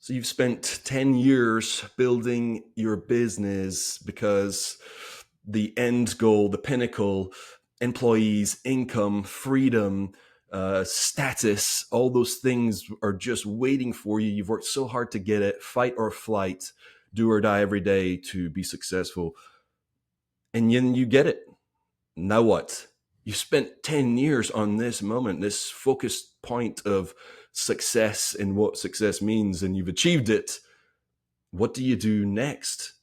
So you've spent 10 years building your business because the end goal, the pinnacle, employees, income, freedom, status, all those things are just waiting for you. You've worked so hard to get it, fight or flight, do or die every day to be successful. And then you get it. Now what? You spent 10 years on this moment, this focused point of success and what success means, and you've achieved it. What do you do next?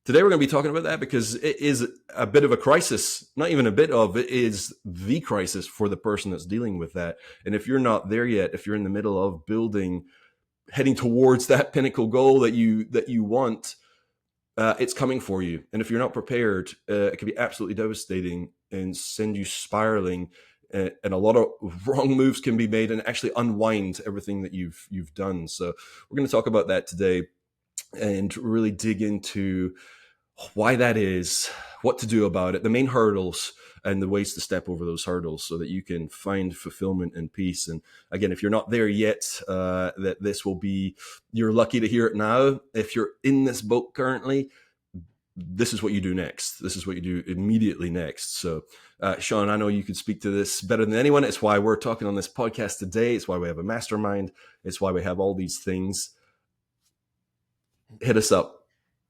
Today, we're going to be talking about that because it is a bit of a crisis. Not even a bit of, it is the crisis for the person that's dealing with that. And if you're not there yet, if you're in the middle of building, heading towards that pinnacle goal that you want, it's coming for you. And if you're not prepared, it can be absolutely devastating and send you spiraling. And a lot of wrong moves can be made and actually unwind everything that you've done. So we're going to talk about that today and really dig into why that is, what to do about it, the main hurdles, and the ways to step over those hurdles so that you can find fulfillment and peace. And again, if you're not there yet, that this will be, you're lucky to hear it now. If you're in this boat currently, this is what you do next. This is what you do immediately next. So, Sean, I know you could speak to this better than anyone. It's why we're talking on this podcast today. It's why we have a mastermind. It's why we have all these things. Hit us up.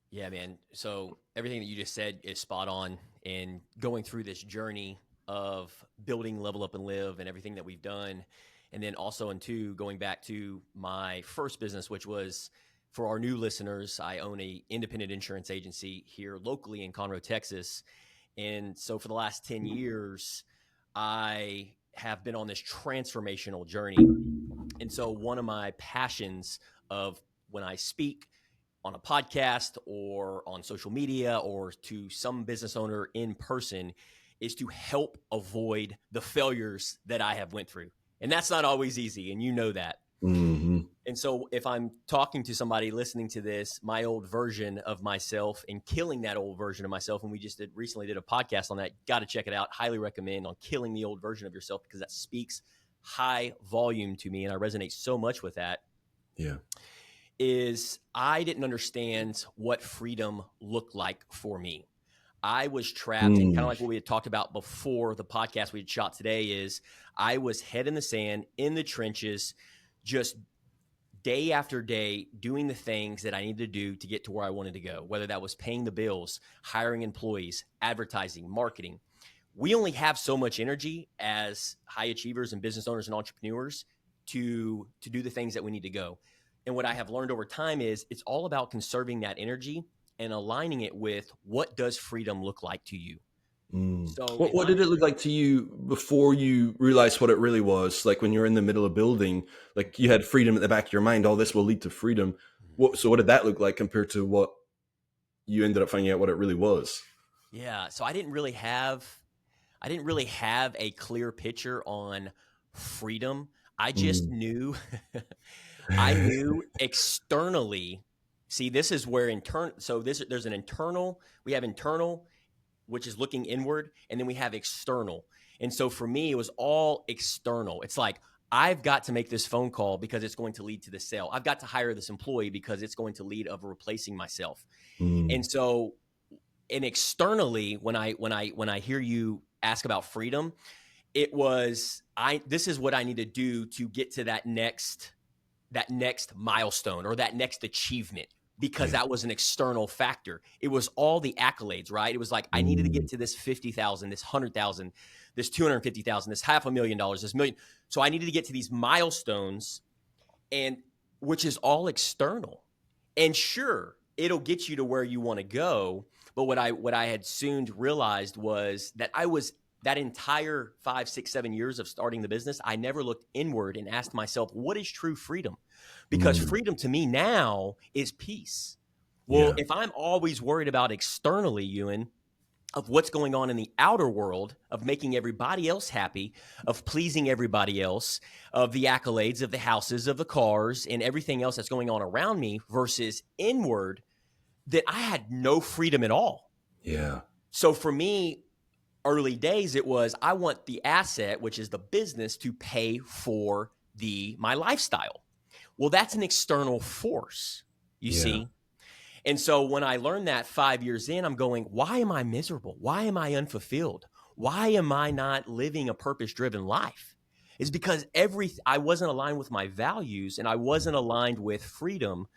Yeah, man. So everything that you just said is spot on. In going through this journey of building Level Up and Live and everything that we've done. And then also going back to my first business, which was, for our new listeners, I own a independent insurance agency here locally in Conroe, Texas. And so for the last 10 years, I have been on this transformational journey. And so one of my passions of when I speak on a podcast or on social media or to some business owner in person is to help avoid the failures that I have went through. And that's not always easy. And you know that. Mm-hmm. And so if I'm talking to somebody listening to this, my old version of myself and killing that old version of myself, and we just recently did a podcast on that, got to check it out. Highly recommend, on killing the old version of yourself, because that speaks high volume to me. And I resonate so much with that. Yeah. Is I didn't understand what freedom looked like for me. I was trapped, and kind of like what we had talked about before the podcast we had shot today, is I was head in the sand, in the trenches, just day after day doing the things that I needed to do to get to where I wanted to go, whether that was paying the bills, hiring employees, advertising, marketing. We only have so much energy as high achievers and business owners and entrepreneurs to do the things that we need to go. And what I have learned over time is it's all about conserving that energy and aligning it with, what does freedom look like to you? So what did it look like to you before you realized what it really was? Like when you're in the middle of building, like you had freedom at the back of your mind, all this will lead to freedom. So what did that look like compared to what you ended up finding out what it really was? Yeah. So I didn't really have a clear picture on freedom. I just knew, I knew externally. See, this is where there's an internal, we have internal, which is looking inward, and then we have external. And so for me, it was all external. It's like, I've got to make this phone call because it's going to lead to the sale. I've got to hire this employee because it's going to lead of replacing myself. And so, and externally, when I hear you ask about freedom, it was, this is what I need to do to get to that next milestone or that next achievement, because that was an external factor. It was all the accolades, right? It was like, I needed to get to this 50,000, this 100,000, this 250,000, this $500,000, this million. So I needed to get to these milestones, and which is all external. And sure, it'll get you to where you want to go. But what I had soon realized was that that entire 5, 6, 7 years of starting the business, I never looked inward and asked myself, what is true freedom? Because freedom to me now is peace. Well, if I'm always worried about externally, Ewan, of what's going on in the outer world, of making everybody else happy, of pleasing everybody else, of the accolades, of the houses, of the cars, and everything else that's going on around me versus inward, that I had no freedom at all. Yeah. So for me, early days, it was, I want the asset, which is the business, to pay for my lifestyle. Well, that's an external force, you Yeah. see. And so when I learned that 5 years in, I'm going, why am I miserable? Why am I unfulfilled? Why am I not living a purpose driven life? It's because I wasn't aligned with my values and I wasn't aligned with freedom.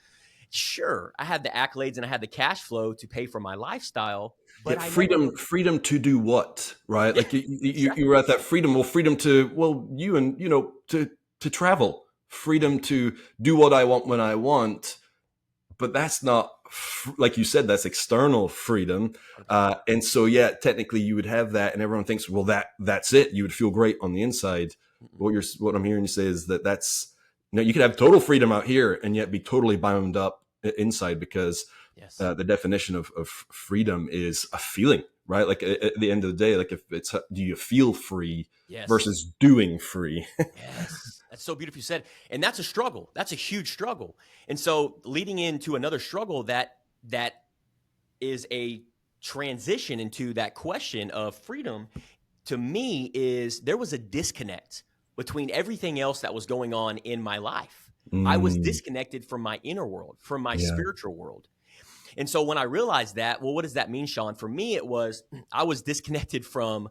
Sure, I had the accolades and I had the cash flow to pay for my lifestyle, Yeah, but I never, freedom to do what, right? yeah, Like you exactly. were at that freedom. Well, freedom to, well, you and to travel, freedom to do what I want when I want, but that's not like you said, that's external freedom. 100%. And so yeah, technically you would have that, and everyone thinks, well, that's it. You would feel great on the inside. Mm-mm. What I'm hearing you say is that's you could have total freedom out here and yet be totally bound up inside, because Yes. the definition of freedom is a feeling, right? Like at the end of the day, like if it's do you feel free Yes. versus doing free? Yes. That's so beautifully said. And that's a struggle. That's a huge struggle. And so leading into another struggle that is a transition into that question of freedom to me is there was a disconnect between everything else that was going on in my life. I was Mm, disconnected from my inner world, from my yeah. spiritual world. And so when I realized that, well, what does that mean, Sean? For me, it was I was disconnected from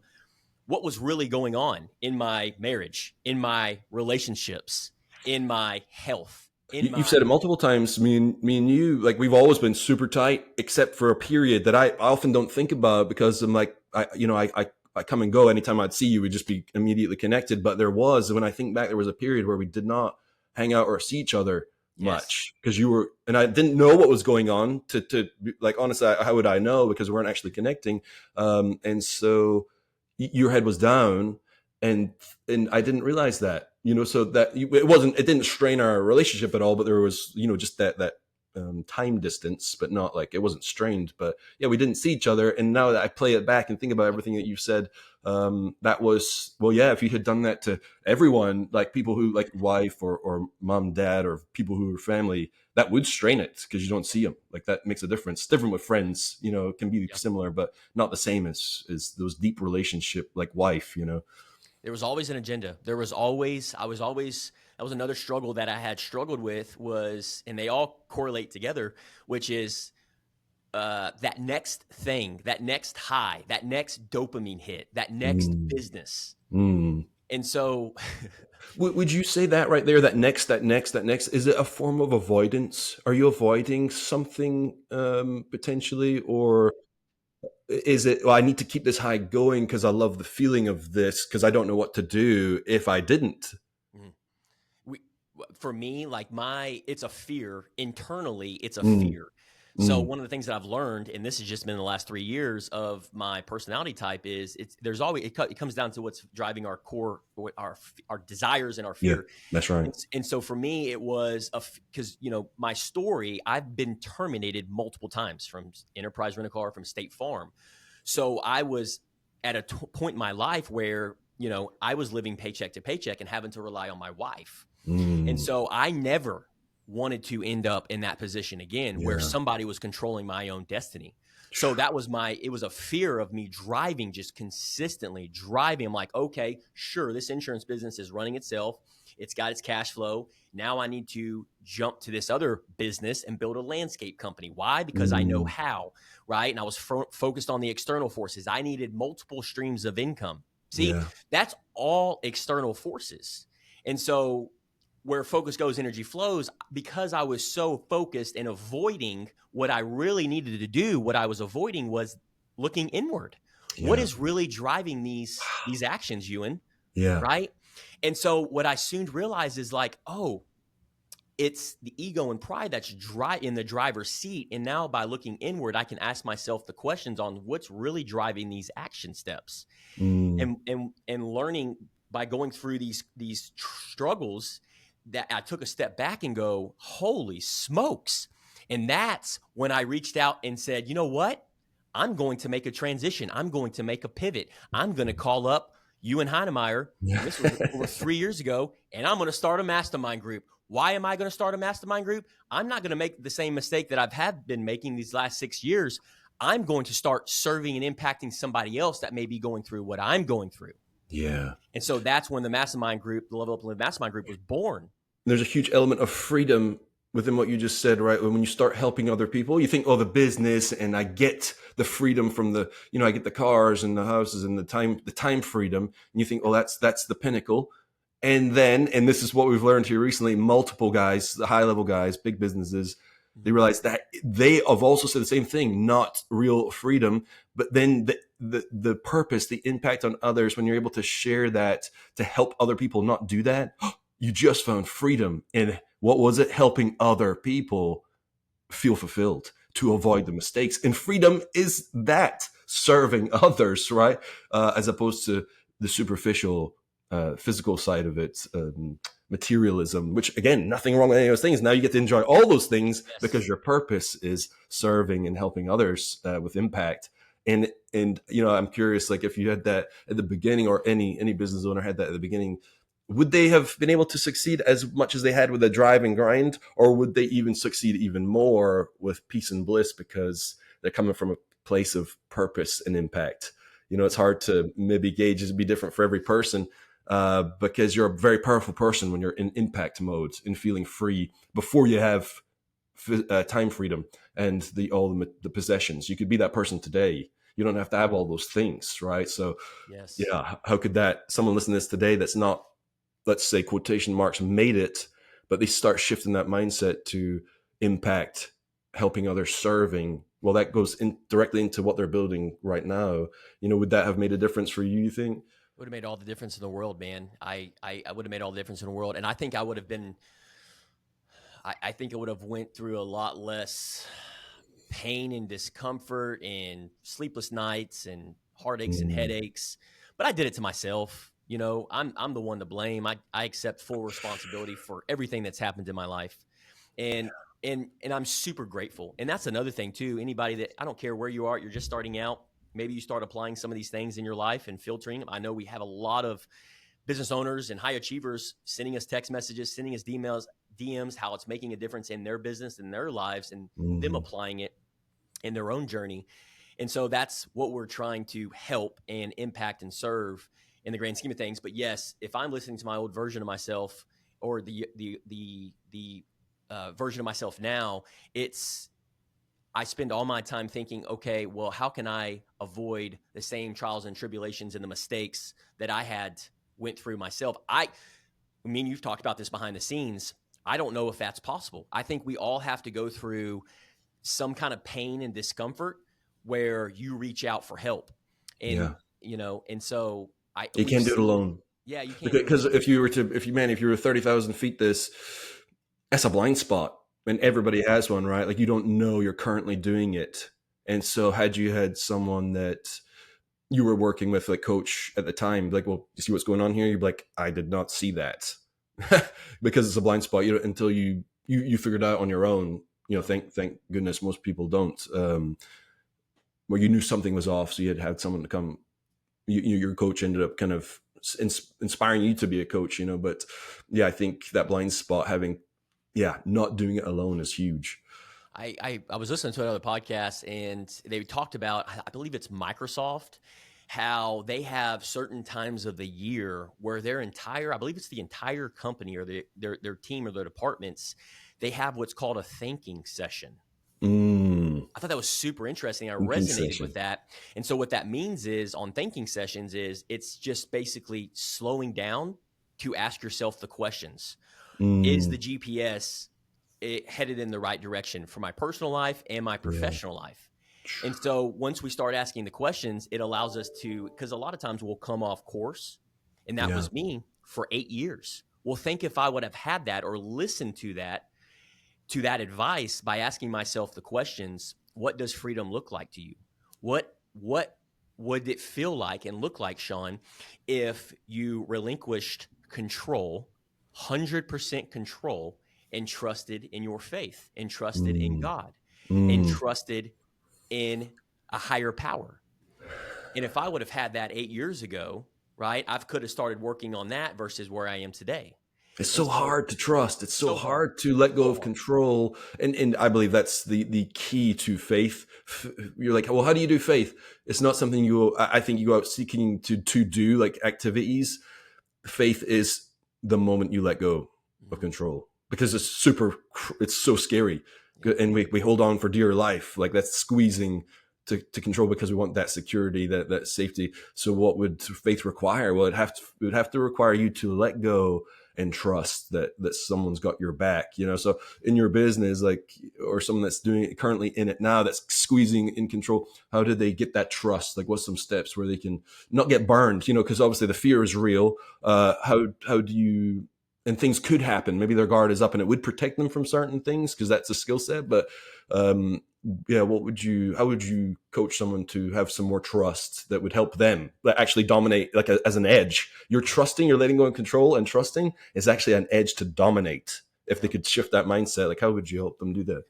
what was really going on in my marriage, in my relationships, in my health, in You've said my it multiple times. Me and you, like we've always been super tight, except for a period that I often don't think about because I'm like, I come and go. Anytime I'd see you, we'd just be immediately connected. But there was, when I think back, there was a period where we did not hang out or see each other yes, much because you were, and I didn't know what was going on. Like honestly, how would I know, because we weren't actually connecting. And so your head was down, and I didn't realize that, so that it didn't strain our relationship at all, but there was, just that time distance, but not like it wasn't strained. But yeah, we didn't see each other. And now that I play it back and think about yep, everything that you've said, that was, well, yeah, if you had done that to everyone, like people who like wife or mom, dad, or people who are family, that would strain it because you don't see them. Like that makes a difference. Different with friends, it can be yep. similar, but not the same as those deep relationship like wife. There was always an agenda. There was always, I was always, that was another struggle that I had struggled with was, and they all correlate together, which is that next thing, that next high, that next dopamine hit, that next Mm. business. Mm. And so Would you say that right there, that next, is it a form of avoidance? Are you avoiding something potentially, or is it, well, I need to keep this high going because I love the feeling of this because I don't know what to do if I didn't? mm, we, for me, like it's a fear internally. It's a Mm. fear. So Mm. one of the things that I've learned, and this has just been in the last 3 years of my personality type, is there's always it comes down to what's driving our core, our desires and our Yeah, fear. that's right. And so for me, it was because my story. I've been terminated multiple times from Enterprise Rent a Car, from State Farm. So I was at a point in my life where I was living paycheck to paycheck and having to rely on my wife. And Mm. so I never wanted to end up in that position again where Yeah. somebody was controlling my own destiny. So it was a fear of me driving, just consistently driving. I'm like, okay, sure, this insurance business is running itself. It's got its cash flow. Now I need to jump to this other business and build a landscape company. Why? Because I know Mm. how, right? And I was focused on the external forces. I needed multiple streams of income. See, Yeah. that's all external forces. And so where focus goes, energy flows, because I was so focused and avoiding what I really needed to do, what I was avoiding was looking inward. What Yeah. is really driving these actions, Ewan? Yeah. Right? And so what I soon realized is like, oh, it's the ego and pride that's in the driver's seat. And now by looking inward, I can ask myself the questions on what's really driving these action steps, Mm. and learning by going through these struggles, that I took a step back and go, holy smokes. And that's when I reached out and said, you know what? I'm going to make a transition. I'm going to make a pivot. I'm going to call up Ewan Heinemeier, Yeah. and this was over 3 years ago, and I'm going to start a mastermind group. Why am I going to start a mastermind group? I'm not going to make the same mistake that I've been making these last 6 years. I'm going to start serving and impacting somebody else that may be going through what I'm going through. Yeah. And so that's when the Level Up and Live mastermind group was born. there's a huge element of freedom within what you just said, right? When you start helping other people, you think, oh, the business, and I get the freedom from the, I get the cars and the houses and the time freedom. And you think, oh, that's the pinnacle. And then, and this is what we've learned here recently, multiple guys, the high level guys, big businesses, they Mhm. realize that they have also said the same thing, not real freedom, but then the purpose, the impact on others, when you're able to share that to help other people not do that, you just found freedom in what was it? Helping other people feel fulfilled, to Mhm. avoid the mistakes. And freedom is that, serving others, right? As opposed to the superficial, physical side of it, materialism, which again, nothing wrong with any of those things. Now you get to enjoy all those things because Yes. your purpose is serving and helping others with impact. And I'm curious, like if you had that at the beginning, or any business owner had that at the beginning, would they have been able to succeed as much as they had with the drive and grind, or would they even succeed even more with peace and bliss because they're coming from a place of purpose and impact? It's hard to maybe gauge. It'd be different for every person, because you're a very powerful person when you're in impact mode and feeling free before you have time freedom and the possessions. You could be that person today. You don't have to have all those things, right? So Yes. yeah, how could that someone listening to this today that's not, let's say, quotation marks, made it, but they start shifting that mindset to impact, helping others, serving, well, that goes in directly into what they're building right now. Would that have made a difference for you think? Would have made all the difference in the world, man. I would have made all the difference in the world. And I think I would have been, I think I would have went through a lot less pain and discomfort and sleepless nights and heartaches and Mm, headaches. But I did it to myself. I'm the one to blame. I accept full responsibility for everything that's happened in my life. And and I'm super grateful. And that's another thing too. Anybody that, I don't care where you are, you're just starting out. Maybe you start applying some of these things in your life and filtering them. I know we have a lot of business owners and high achievers sending us text messages, sending us DMs, how it's making a difference in their business and their lives, and them mm, applying it in their own journey. And so that's what we're trying to help and impact and serve in the grand scheme of things. But yes, if I'm listening to my old version of myself, or the version of myself now, it's, I spend all my time thinking, okay, well, how can I avoid the same trials and tribulations and the mistakes that I had went through myself? I mean, you've talked about this behind the scenes. I don't know if that's possible. I think we all have to go through some kind of pain and discomfort where you reach out for help. And, yeah, and so you we've can't do it seen, alone, yeah, you can't do it because alone. if you were 30,000 feet, that's a blind spot, and Yeah. everybody has one, right? Like, you don't know you're currently doing it. And so had you had someone that you were working with, like coach at the time, like, well, you see what's going on here, you'd be like, I did not see that. Because it's a blind spot, until you figured out on your own. Yep. Thank goodness most people don't. Where you knew something was off, so you had someone to come. Your coach ended up kind of inspiring you to be a coach, but yeah, I think that blind spot, having, yeah, not doing it alone is huge. I was listening to another podcast, and they talked about, I believe it's Microsoft, how they have certain times of the year where their entire, I believe it's the entire company, or their team or their departments, they have what's called a thinking session. I thought that was super interesting. I Thinking resonated with session. that. And so what that means is, on thinking sessions, is it's just basically slowing down to ask yourself the questions. Is the Mm, GPS headed in the right direction for my personal life and my yeah, professional life? And so once we start asking the questions, it allows us to, because a lot of times we'll come off course. And that yeah. was me for 8 years. Well, think if I would have had that, or listened to that advice, by asking myself the questions: what does freedom look like to you? What would it feel like and look like, Sean, if you relinquished control, 100% control, and trusted in your faith, and trusted in Mm, God, and mm. trusted in a higher power? And if I would have had that 8 years ago, right, I could have started working on that versus where I am today. It's And so so, hard to trust. It's so so hard, hard to let go so of hard. control. And I believe that's the key to faith. You're like, well, how do you do faith? It's not something I think you go out seeking to do, like activities. Faith is the moment you let go. of Mhm. control because it's so scary. Yeah. And we hold on for dear life. Like that's squeezing to control because we want that security, that safety. So what would faith require? Well, it would have to require you to let go and trust that someone's got your back, you know? So in your business, like, or someone that's doing it currently in it now, that's squeezing in control, how do they get that trust? Like what's some steps where they can not get burned, you know, because obviously the fear is real. How do you, and things could happen. Maybe their guard is up and it would protect them from certain things because that's a skill set. But um, yeah, how would you coach someone to have some more trust that would help them that actually dominate, like as an edge? You're Yeah. trusting, you're letting go in control, and trusting is actually an edge to dominate. If they Yeah. could shift that mindset, like how would you help them do that?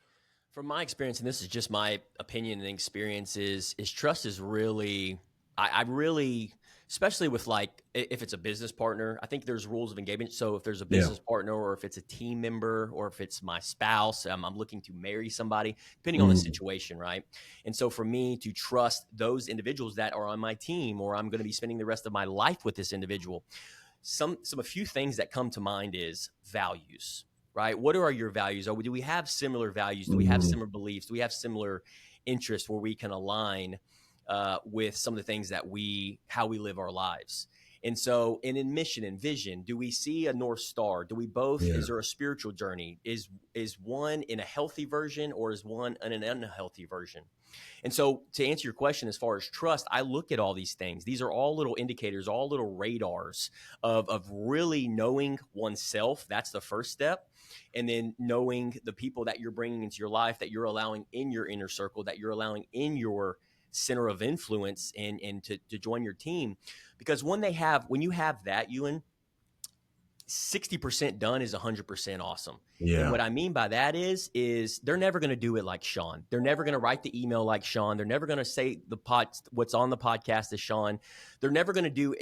From my experience, and this is just my opinion and experience, is trust is really, I really, especially with like if it's a business partner, I think there's rules of engagement. So if there's a Yeah. business partner, or if it's a team member, or if it's my spouse, I'm looking to marry somebody, depending on the Mm, situation, right? And so for me to trust those individuals that are on my team, or I'm going to be spending the rest of my life with this individual, a few things that come to mind is values, right? What are your values? Do we have similar values? Do we have mm, similar beliefs? Do we have similar interests where we can align with some of the things that how we live our lives? And so, in mission and vision, do we see a north star? Do we both? yeah. Is there a spiritual journey? Is one in a healthy version, or is one in an unhealthy version? And so, to answer your question, as far as trust, I look at all these things. These are all little indicators, all little radars of really knowing oneself. That's the first step. And then knowing the people that you're bringing into your life, that you're allowing in your inner circle, that you're allowing in your center of influence, and to join your team. Because when you have that, Ewan, 60% done is 100% awesome. And Yeah. what I mean by that is they're never going to do it like Sean. They're never going to write the email like Sean. They're never going to say what's on the podcast is Sean. They're never going to do,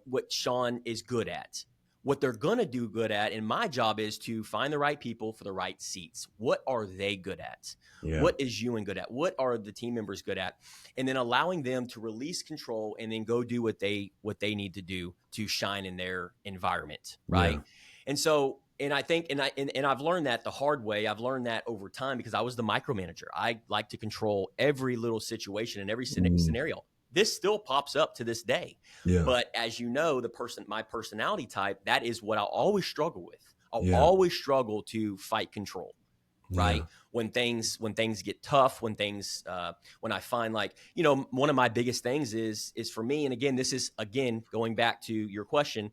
what Sean is good at. What they're going to do good at, and my job is to find the right people for the right seats. What are they good at? Yeah. What is Ewan good at? What are the team members good at? And then allowing them to release control and then go do what they need to do to shine in their environment, Yeah. right? And so, and I think, and I've learned that the hard way. I've learned that over time because I was the micromanager. I like to control every little situation and every Mm, scenario. This still pops up to this day. yeah. But as you know, my personality type, that is what I'll always struggle with. I'll Yeah. always struggle to fight control, Yeah. right? When things get tough, when I find, like, one of my biggest things is for me, and again, this is again going back to your question,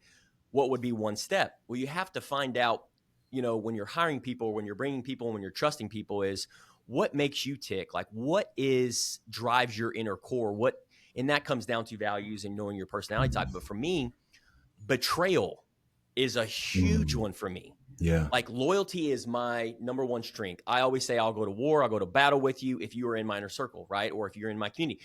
what would be one step? Well, you have to find out, when you're hiring people, when you're bringing people, when you're trusting people, is what makes you tick? Like, what is drives your inner core? And that comes down to values and knowing your personality type. But for me, betrayal is a huge Mm, one for me. yeah. Like, loyalty is my number one strength. I always say I'll go to war, I'll go to battle with you if you are in my inner circle, right? Or if you're in my community.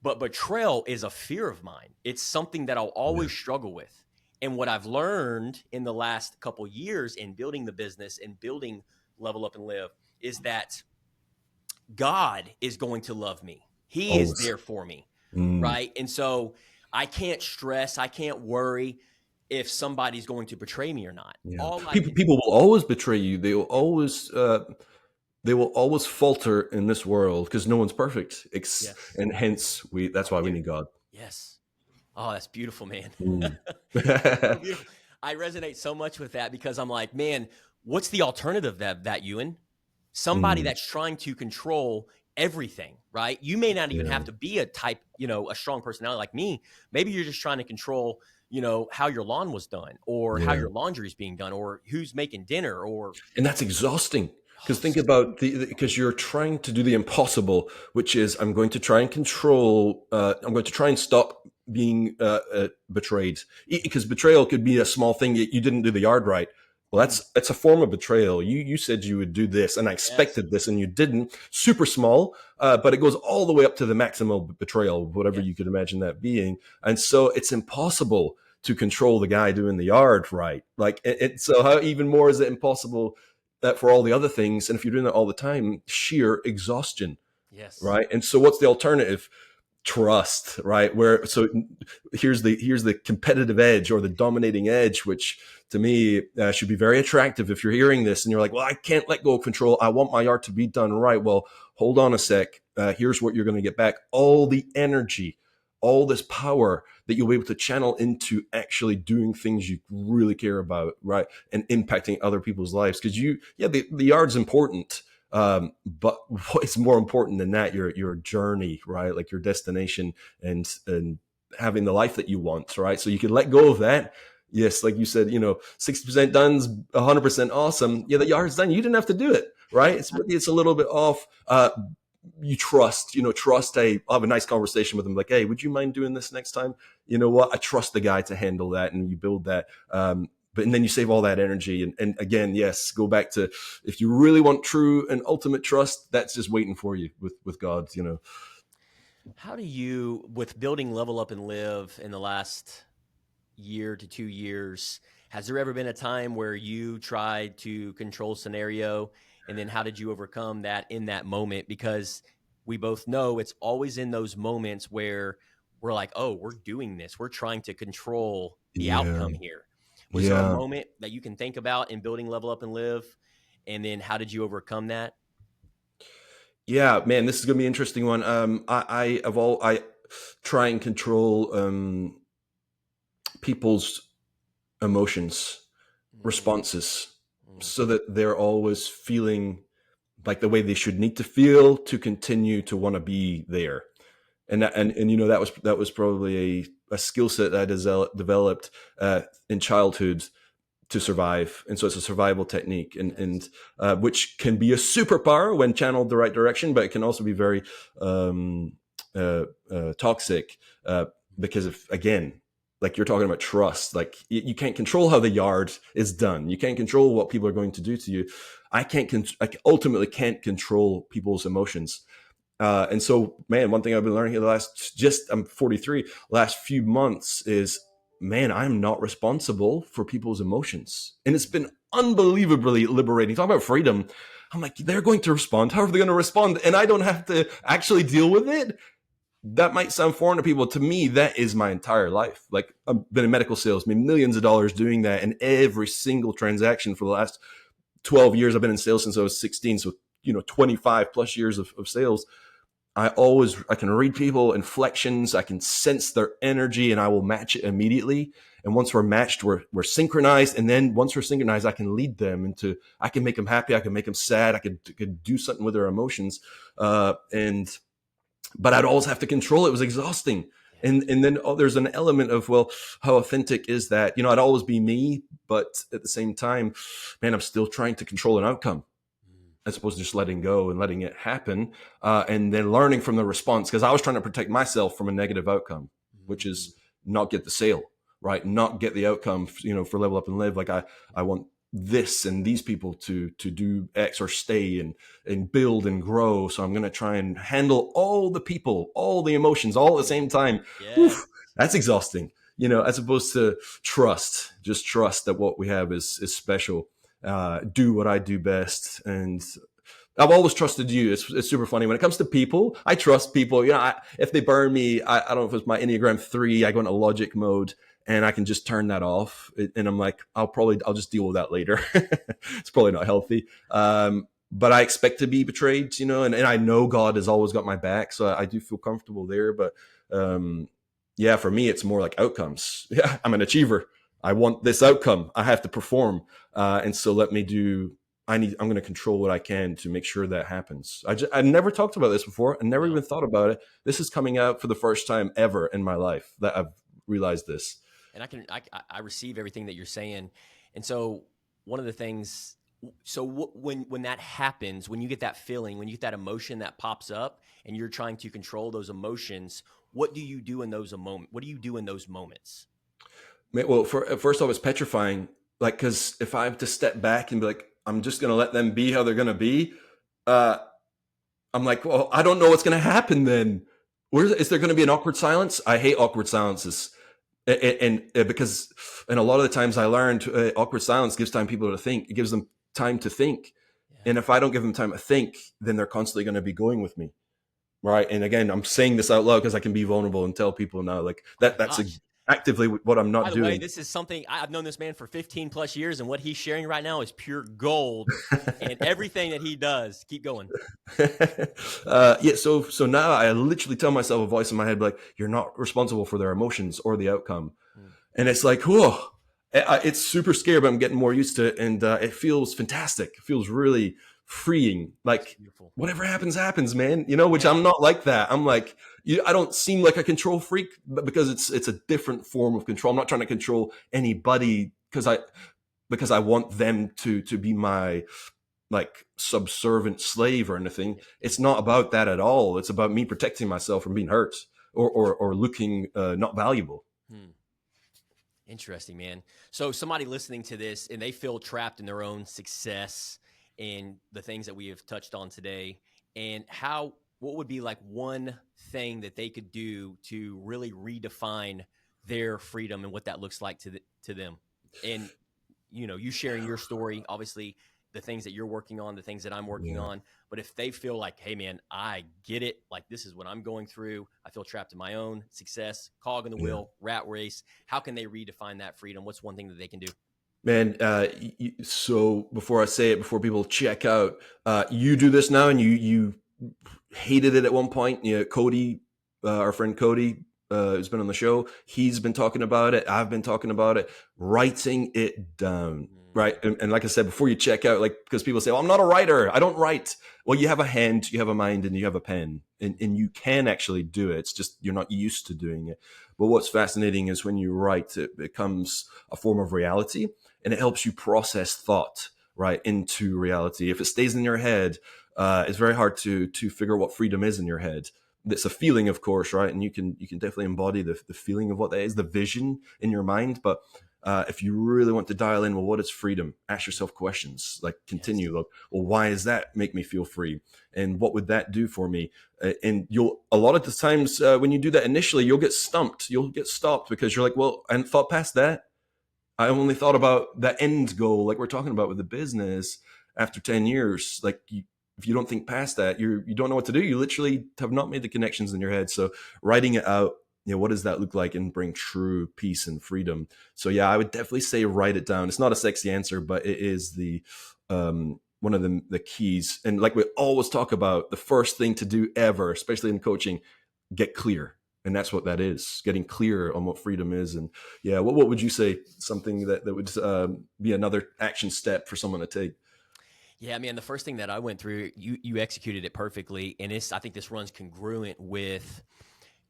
But betrayal is a fear of mine. It's something that I'll Yeah. always struggle with. And what I've learned in the last couple years in building the business and building Level Up and Live is that God is going to love me. He is Always. there for me, Mm, right? And so I can't stress, I can't worry if somebody's going to betray me or not. yeah. All I can, People will always betray you. yeah, They will always falter in this world because no one's perfect. yes, And hence that's why we yeah, need God. yes. Oh, that's beautiful, man. Mm. That's so beautiful. I resonate so much with that because I'm like, man, what's the alternative that Ewan? Somebody Mm, that's trying to control everything, right? You may not even yeah. have to be a type, a strong personality like me. Maybe you're just trying to control, how your lawn was done, or how Yeah. your laundry is being done, or who's making dinner, or And that's exhausting because oh, think about because you're trying to do the impossible, which is I'm going to try and control. I'm going to try and stop being betrayed because betrayal could be a small thing. You didn't do the yard right. Well, mm, that's a form of betrayal. You said you would do this, and I yes, expected this, and you didn't. Super small, but it goes all the way up to the maximum betrayal, whatever yes, you could imagine that being. And so it's impossible to control the guy doing the yard right. Like so how even more is it impossible that for all the other things? And if you're doing that all the time, sheer exhaustion, yes, right? And so what's the alternative? trust, right? Where so here's the competitive edge or the dominating edge, which to me should be very attractive. If you're hearing this and you're like, well, I can't let go of control, I want my art to be done right. Well, hold on a sec. Here's what you're going to get back: all the energy, all this power that you'll be able to channel into actually doing things you really care about, right? And impacting other people's lives. Because the art's important, but what's more important than that, your journey, right? Like your destination, and having the life that you want, right? So you can let go of that. Yes, like you said, 60% done's 100% awesome. Yeah, the yard's done. You didn't have to do it, right? It's a little bit off. You trust. Hey, I'll have a nice conversation with them. Like, hey, would you mind doing this next time? You know what? I trust the guy to handle that, and you build that. But and then you save all that energy, and again, yes, go back to, if you really want true and ultimate trust, that's just waiting for you with God. How do you, with building Level Up and Live in the last year to 2 years, has there ever been a time where you tried to control scenario? And then how did you overcome that in that moment? Because we both know it's always in those moments where we're like, oh, we're doing this. We're trying to control the Yeah, outcome here. Was there a yeah, moment that you can think about in building Level Up and Live? And then how did you overcome that? yeah, man, this is gonna be an interesting one. I try and control people's emotions, Mm, responses, mm, so that they're always feeling like the way they should need to feel to continue to want to be there. And that was probably a skill set that I developed in childhood to survive. And so it's a survival technique, and yes. which can be a superpower when channeled the right direction, but it can also be very um, toxic, because if, again, like you're talking about trust, like you can't control how the yard is done. You can't control what people are going to do to you. I ultimately can't control people's emotions. And so, man, one thing I've been learning here I'm 43, last few months is, man, I'm not responsible for people's emotions. And it's been unbelievably liberating. Talk about freedom. I'm like, they're going to respond. How are they going to respond? And I don't have to actually deal with it. That might sound foreign to people. To me, that is my entire life. Like, I've been in medical sales, made millions of dollars doing that. And every single transaction for the last 12 years, I've been in sales since I was 16. So, 25 plus years of sales. I can read people, inflections, I can sense their energy, and I will match it immediately. And once we're matched, we're synchronized. And then once we're synchronized, I can lead them I can make them happy, I can make them sad, I could do something with their emotions. And but I'd always have to control it. It was exhausting. Yeah. And then there's an element of, well, how authentic is that? I'd always be me, but at the same time, man, I'm still trying to control an outcome Mm, as opposed to just letting go and letting it happen, and then learning from the response. Because I was trying to protect myself from a negative outcome, which mm, is not get the sale, right? Not get the outcome, for Level Up and Live. Like I want this and these people to do X or stay and build and grow. So I'm going to try and handle all the people, all the emotions, all at the mm. same time. Yes. Woof, that's exhausting, as opposed to just trust that what we have is special. Do what I do best, and I've always trusted you. It's super funny when it comes to people. I trust people. If they burn me, I don't know if it's my Enneagram 3. I go into logic mode and I can just turn that off. And I'm like, I'll just deal with that later. It's probably not healthy. But I expect to be betrayed, and I know God has always got my back, so I do feel comfortable there. But yeah, for me, it's more like outcomes. Yeah, I'm an achiever. I want this outcome. I have to perform, and so let me do. I'm going to control what I can to make sure that happens. I never talked about this before. I never No. even thought about it. This is coming out for the first time ever in my life that I've realized this. And I receive everything that you're saying. And so one of the things, so when that happens, when you get that feeling, when you get that emotion that pops up and you're trying to control those emotions, what do you do in those moments? What do you do in those moments? Well, at first I was petrifying, like, because if I have to step back and be like, I'm just going to let them be how they're going to be, uh, I'm like, well, I don't know what's going to happen then. Is there going to be an awkward silence? I hate awkward silences. And because, and a lot of the times I learned, awkward silence gives time people to think. It gives them time to think. Yeah. And if I don't give them time to think, then they're constantly going to be going with me. right? And again, I'm saying this out loud because I can be vulnerable and tell people now, like Oh my that's gosh. actively what I'm By not the way, doing. this is something I've known this man for 15 plus years, and what he's sharing right now is pure gold. And everything that he does, keep going. Yeah, so now I literally tell myself a voice in my head like, "You're not responsible for their emotions or the outcome," Mm, and it's like, whoa, it's super scary, but I'm getting more used to it, and it feels fantastic. It feels really freeing. that's Like beautiful. whatever happens, happens, man. You know, which Man, I'm not like that. I'm like, I don't seem like a control freak, but because it's a different form of control. I'm not trying to control anybody because I want them to be my like subservient slave or anything. It's not about that at all. It's about me protecting myself from being hurt or looking not valuable. hmm. Interesting, man. So somebody listening to this and they feel trapped in their own success and the things that we have touched on today, and what would be like one thing that they could do to really redefine their freedom and what that looks like to them? And you sharing your story, obviously the things that you're working on, the things that I'm working Yeah, on. But if they feel like, hey man, I get it, like this is what I'm going through, I feel trapped in my own success, cog in the yeah. wheel, rat race, how can they redefine that freedom? What's one thing that they can do? Man, so before I say it, before people check out, you do this now, and you hated it at one point. Cody, our friend Cody, who's been on the show, he's been talking about it. I've been talking about it. Writing it down, right? Mm, And like I said, before you check out, like because people say, "Well, I'm not a writer. I don't write." Well, you have a hand, you have a mind, and you have a pen, and you can actually do it. It's just you're not used to doing it. But what's fascinating is when you write, it becomes a form of reality, and it helps you process thought right into reality. If it stays in your head, it's very hard to figure out what freedom is in your head. It's a feeling, of course, right? And you can definitely embody the feeling of what that is, the vision in your mind. But if you really want to dial in, well, what is freedom? Ask yourself questions like yes. continue. Like, well, why does that make me feel free? And what would that do for me? And you'll a lot of the times when you do that initially, you'll get stumped. You'll get stopped because you're like, well, I hadn't thought past that. I only thought about that end goal, like we're talking about with the business. After 10 years, like if you don't think past that, you don't know what to do. You literally have not made the connections in your head. So writing it out, what does that look like, and bring true peace and freedom. So yeah, I would definitely say write it down. It's not a sexy answer, but it is the one of the keys. And like we always talk about, the first thing to do ever, especially in coaching, get clear. And that's what that is, getting clear on what freedom is. And yeah, what would you say, something that would be another action step for someone to take? Yeah, man, the first thing that I went through, you executed it perfectly. And I think this runs congruent with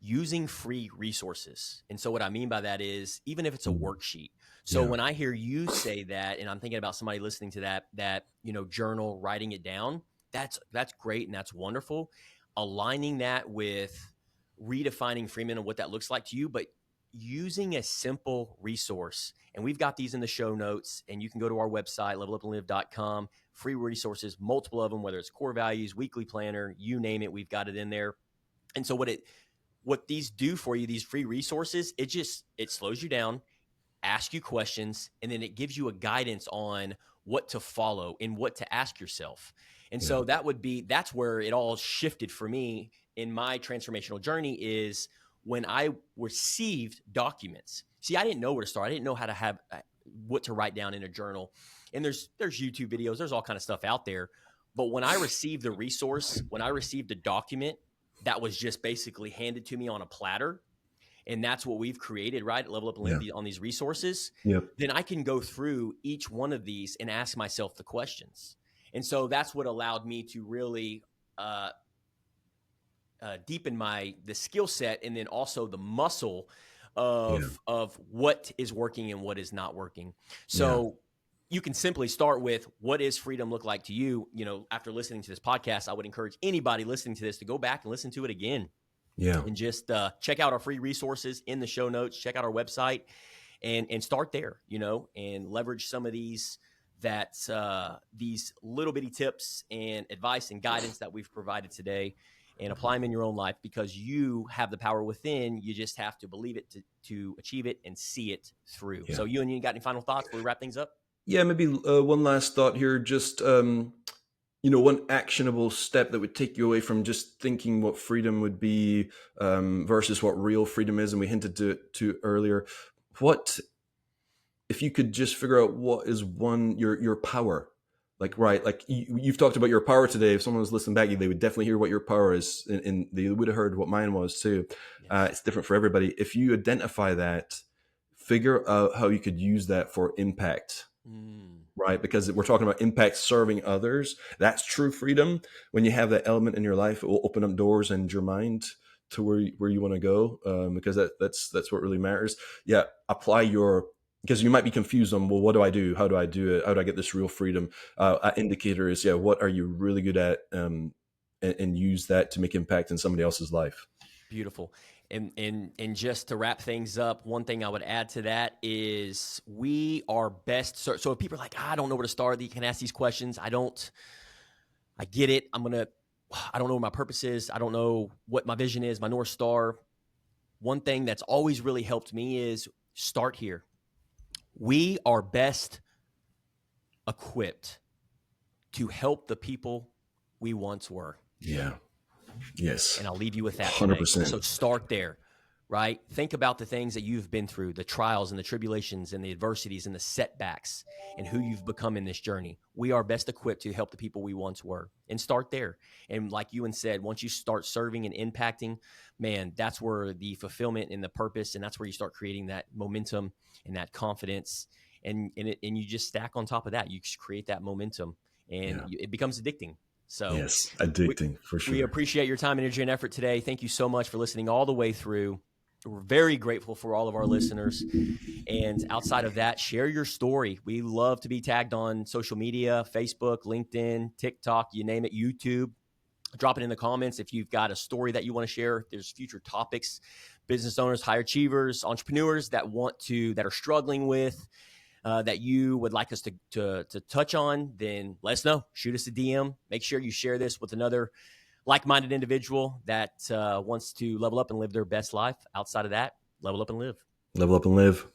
using free resources. And so what I mean by that is even if it's a Mm, worksheet. So yeah, when I hear you say that, and I'm thinking about somebody listening to that, journal, writing it down, that's great and that's wonderful. Aligning that with redefining Freeman and what that looks like to you, but using a simple resource. And we've got these in the show notes, and you can go to our website, levelupandlive.com, free resources, multiple of them, whether it's core values, weekly planner, you name it, we've got it in there. And so what these do for you, these free resources, it slows you down, asks you questions, and then it gives you a guidance on what to follow and what to ask yourself. And yeah, so that's where it all shifted for me in my transformational journey is when I received documents. See, I didn't know where to start. I didn't know how to have what to write down in a journal. And there's YouTube videos, there's all kind of stuff out there. But when I received the resource, when I received a document that was just basically handed to me on a platter, and that's what we've created, right? At Level Up and yeah, Live on these resources, yeah, then I can go through each one of these and ask myself the questions. And so that's what allowed me to really uh, deepen the skill set and then also the muscle yeah, of what is working and what is not working. yeah, So you can simply start with what does freedom look like to you? After listening to this podcast, I would encourage anybody listening to this to go back and listen to it again yeah, and just check out our free resources in the show notes. Check out our website and start there, and leverage some of these little bitty tips and advice and guidance that we've provided today, and apply them in your own life because you have the power within. You just have to believe it to achieve it and see it through. yeah. So you got any final thoughts before we wrap things up? Yeah, maybe one last thought here. Just one actionable step that would take you away from just thinking what freedom would be, versus what real freedom is, and we hinted to earlier. What if you could just figure out what is your power? Like, right, like you've talked about your power today. If someone was listening back, they would definitely hear what your power is, and they would have heard what mine was too. Yes. It's different for everybody. If you identify that, figure out how you could use that for impact, Mm, right? Because we're talking about impact, serving others. That's true freedom. When you have that element in your life, it will open up doors in your mind to where you want to go, because that's what really matters. Yeah, apply your, because you might be confused on, well, what do I do? How do I do it? How do I get this real freedom? Indicator is, yeah, what are you really good at, and use that to make impact in somebody else's life. beautiful. And just to wrap things up, one thing I would add to that is we are best. So if people are like, I don't know where to start, you can ask these questions. I get it. I don't know what my purpose is. I don't know what my vision is, my North Star. One thing that's always really helped me is start here. We are best equipped to help the people we once were. Yeah. Yes. And I'll leave you with that today. 100%. So start there, right? Think about the things that you've been through, the trials and the tribulations and the adversities and the setbacks, and who you've become in this journey. We are best equipped to help the people we once were, and start there. And like Ewan said, once you start serving and impacting, man, that's where the fulfillment and the purpose, and that's where you start creating that momentum and that confidence. And you just stack on top of that. You just create that momentum, and Yeah. it becomes addicting. So Yes. we, Addicting for we sure. appreciate your time, energy, and effort today. Thank you so much for listening all the way through. We're very grateful for all of our listeners. And outside of that, share your story. We love to be tagged on social media, Facebook, LinkedIn, TikTok, you name it, YouTube. Drop it in the comments if you've got a story that you want to share. If there's future topics, business owners, high achievers, entrepreneurs that are struggling with, that you would like us to touch on, then let us know. Shoot us a DM. Make sure you share this with another like-minded individual that wants to level up and live their best life. Outside of that, level up and live. Level up and live.